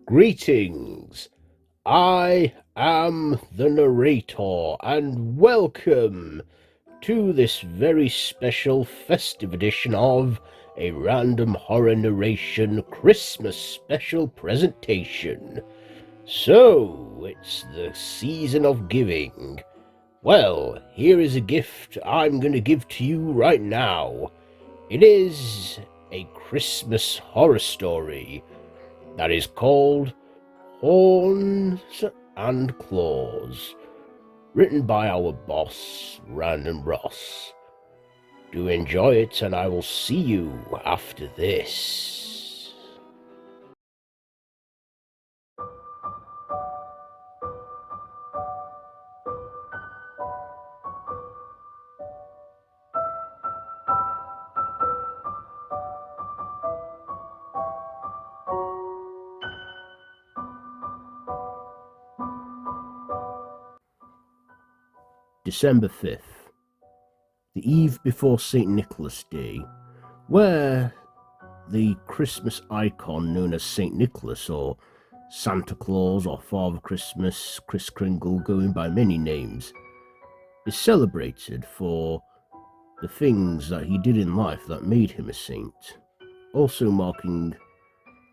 Greetings, I am the narrator, and welcome to this very special festive edition of a random horror narration Christmas special presentation. So, it's the season of giving. Well, here is a gift I'm going to give to you right now. It is a Christmas horror story that is called Horns and Claws, written by our boss, Random Ross. Do enjoy it, and I will see you after this. December 5th, the eve before St. Nicholas Day, where the Christmas icon known as St. Nicholas or Santa Claus or Father Christmas, Kris Kringle, going by many names, is celebrated for the things that he did in life that made him a saint, also marking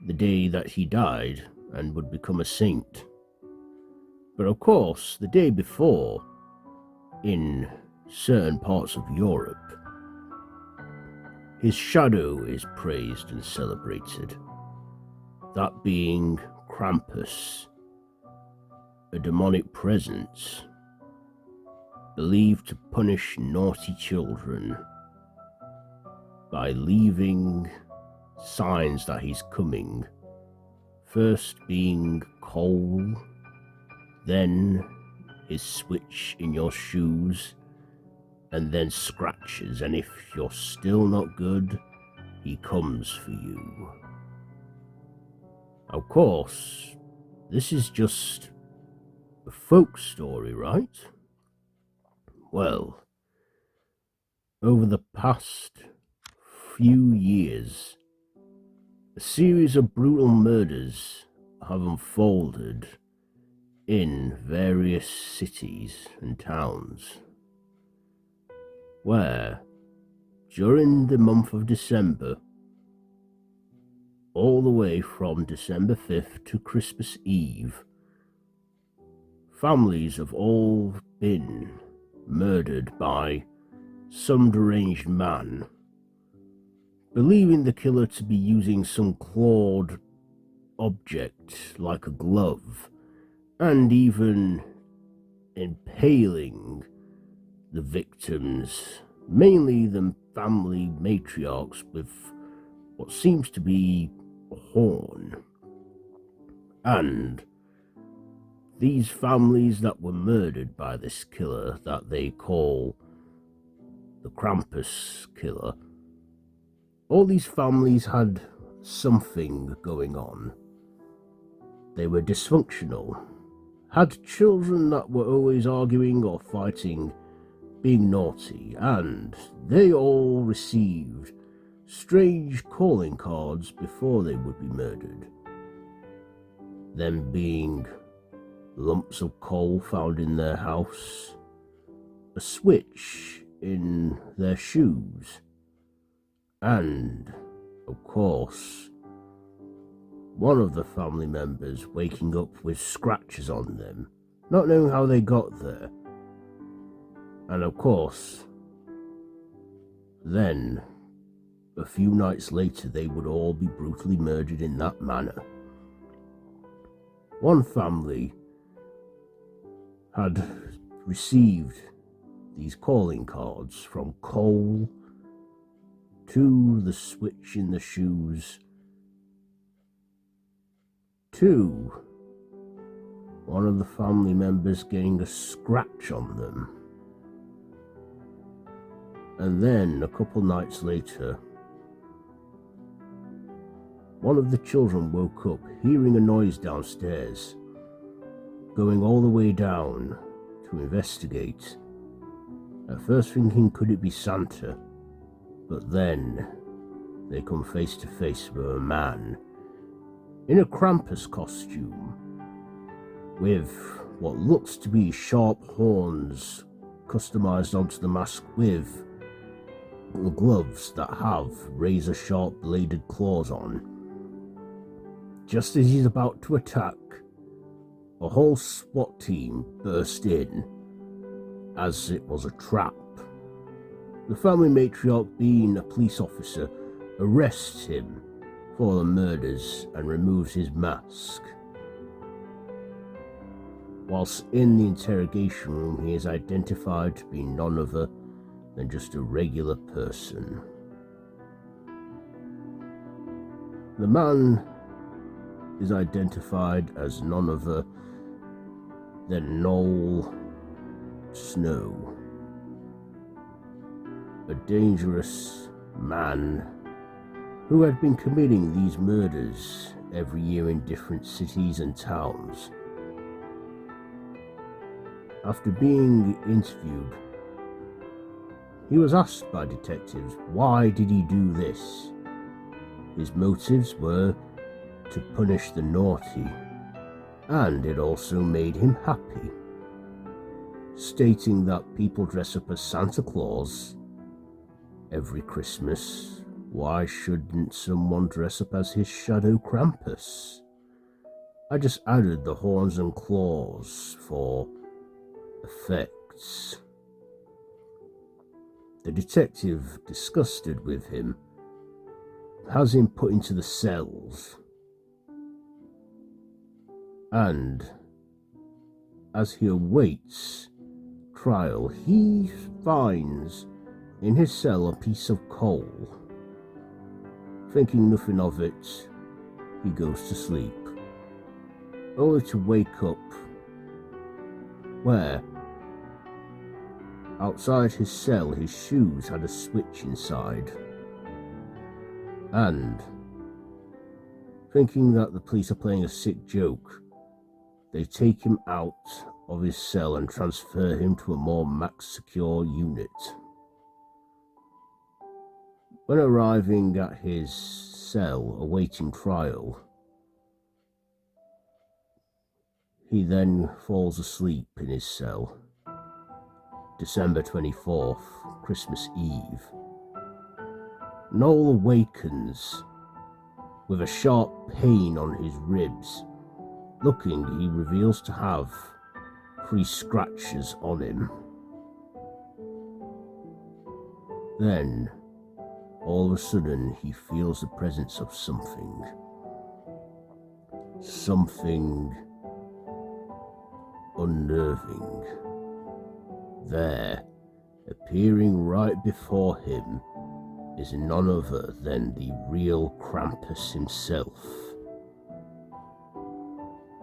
the day that he died and would become a saint. But of course, the day before, in certain parts of Europe, his shadow is praised and celebrated, that being Krampus, a demonic presence believed to punish naughty children by leaving signs that he's coming, first being coal, then his switch in your shoes, and then scratches, and if you're still not good, he comes for you. Of course, this is just a folk story, right? Well, over the past few years, a series of brutal murders have unfolded in various cities and towns, where during the month of December, all the way from December 5th to Christmas Eve, families have all been murdered by some deranged man, believing the killer to be using some clawed object like a glove, and even impaling the victims, mainly the family matriarchs, with what seems to be a horn. And these families that were murdered by this killer that they call the Krampus killer, all these families had something going on. They were dysfunctional, had children that were always arguing or fighting, being naughty, and they all received strange calling cards before they would be murdered. Them being lumps of coal found in their house, a switch in their shoes, and, of course, one of the family members waking up with scratches on them, not knowing how they got there. And of course, then, a few nights later, they would all be brutally murdered in that manner. One family had received these calling cards from coal to the switch in the shoes to one of the family members getting a scratch on them. And then, a couple nights later, one of the children woke up hearing a noise downstairs, going all the way down to investigate. At first thinking, could it be Santa? But then they come face to face with a man in a Krampus costume, with what looks to be sharp horns customized onto the mask, with gloves that have razor-sharp bladed claws on. Just as he's about to attack, a whole SWAT team burst in, as it was a trap. The family matriarch, being a police officer, arrests him for the murders and removes his mask. Whilst in the interrogation room, he is identified to be none other than just a regular person. The man is identified as none other than Noel Snow, a dangerous man who had been committing these murders every year in different cities and towns. After being interviewed, he was asked by detectives why did he do this. His motives were to punish the naughty, and it also made him happy, stating that people dress up as Santa Claus every Christmas. Why shouldn't someone dress up as his shadow Krampus? I just added the horns and claws for effects. The detective, disgusted with him, has him put into the cells, and as he awaits trial, he finds in his cell a piece of coal. Thinking nothing of it, he goes to sleep, only to wake up where, outside his cell, his shoes had a switch inside. And, thinking that the police are playing a sick joke, they take him out of his cell and transfer him to a more max secure unit. When arriving at his cell awaiting trial, he then falls asleep in his cell. December 24th, Christmas Eve. Noel awakens with a sharp pain on his ribs. Looking, he reveals to have 3 scratches on him. Then, all of a sudden, he feels the presence of something. Something unnerving. There, appearing right before him, is none other than the real Krampus himself.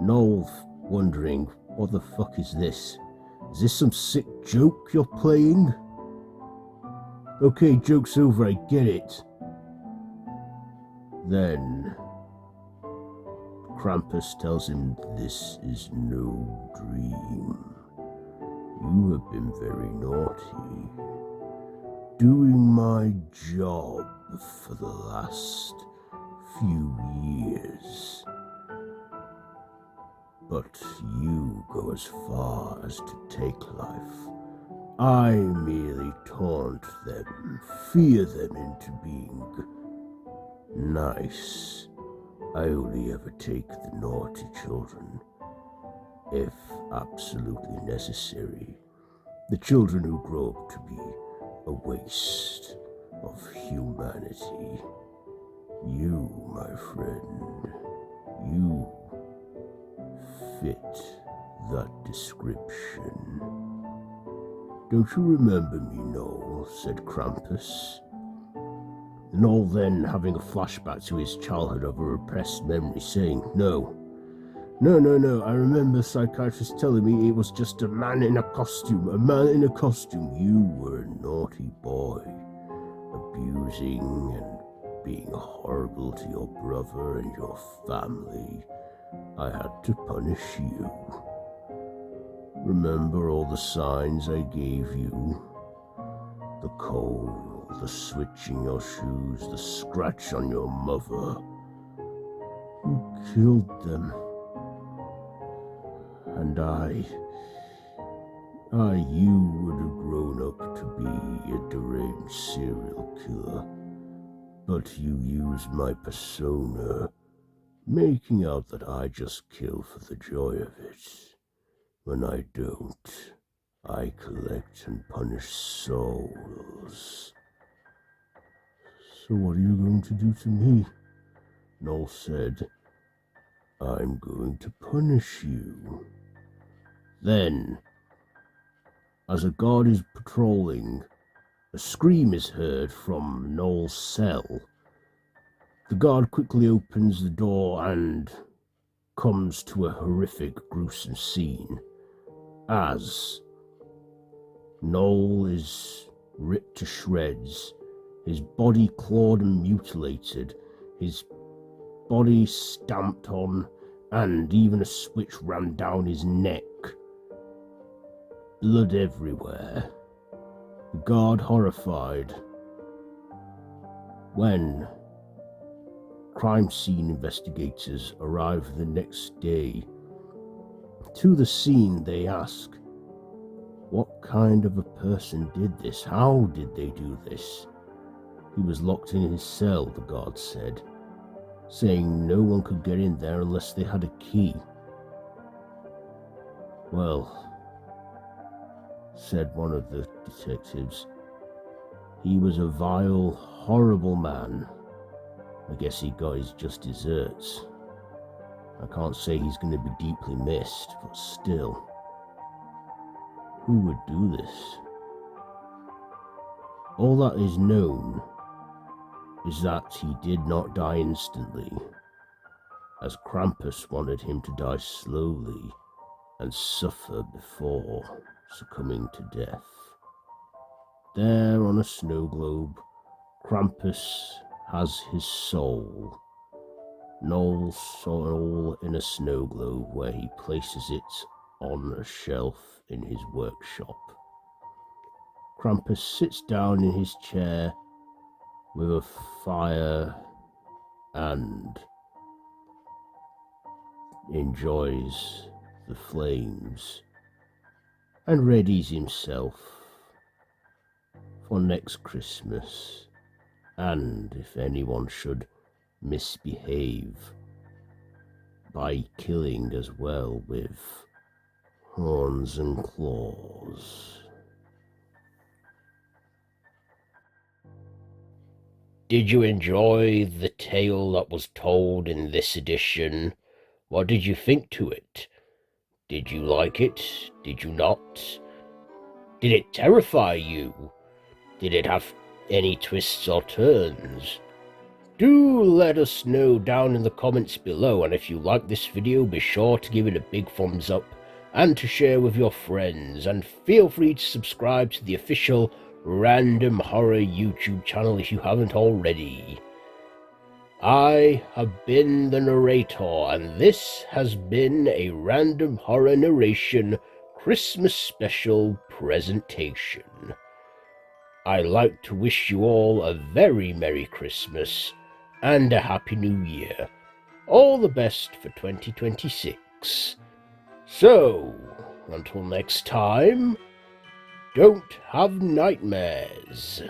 Noel, wondering, what the fuck is this? Is this some sick joke you're playing? Okay, joke's over, I get it. Then, Krampus tells him this is no dream. You have been very naughty, doing my job for the last few years. But you go as far as to take life. I merely taunt them, fear them into being nice. I only ever take the naughty children, if absolutely necessary. The children who grow up to be a waste of humanity. You, my friend, you fit that description. Don't you remember me, Noel? Said Krampus. Noel then, having a flashback to his childhood of a repressed memory, saying, No, I remember the psychiatrist telling me it was just a man in a costume. You were a naughty boy, abusing and being horrible to your brother and your family. I had to punish you. Remember all the signs I gave you? The coal, the switch in your shoes, the scratch on your mother. Who killed them? And you would have grown up to be a deranged serial killer, but you used my persona, making out that I just kill for the joy of it. When I don't, I collect and punish souls. So what are you going to do to me? Noel said, I'm going to punish you. Then, as a guard is patrolling, a scream is heard from Noel's cell. The guard quickly opens the door and comes to a horrific, gruesome scene as Noel is ripped to shreds, his body clawed and mutilated, his body stamped on, and even a switch ran down his neck. Blood everywhere. The guard horrified. When crime scene investigators arrive the next day to the scene, they ask, what kind of a person did this? How did they do this? He was locked in his cell, the guard said, saying no one could get in there unless they had a key. Well, said one of the detectives, he was a vile, horrible man. I guess he got his just desserts. I can't say he's going to be deeply missed, but still, who would do this? All that is known is that he did not die instantly, as Krampus wanted him to die slowly and suffer before succumbing to death. There on a snow globe, Krampus has his soul. Noel's soul in a snow globe where he places it on a shelf in his workshop. Krampus sits down in his chair with a fire and enjoys the flames and readies himself for next Christmas. And if anyone should misbehave, by killing as well with horns and claws. Did you enjoy the tale that was told in this edition? What did you think to it? Did you like it? Did you not? Did it terrify you? Did it have any twists or turns? Do let us know down in the comments below, and if you like this video, be sure to give it a big thumbs up and to share with your friends, and feel free to subscribe to the official Random Horror YouTube channel if you haven't already. I have been the narrator, and this has been a Random Horror Narration Christmas special presentation. I'd like to wish you all a very Merry Christmas and a Happy New Year. All the best for 2026. So, until next time, don't have nightmares.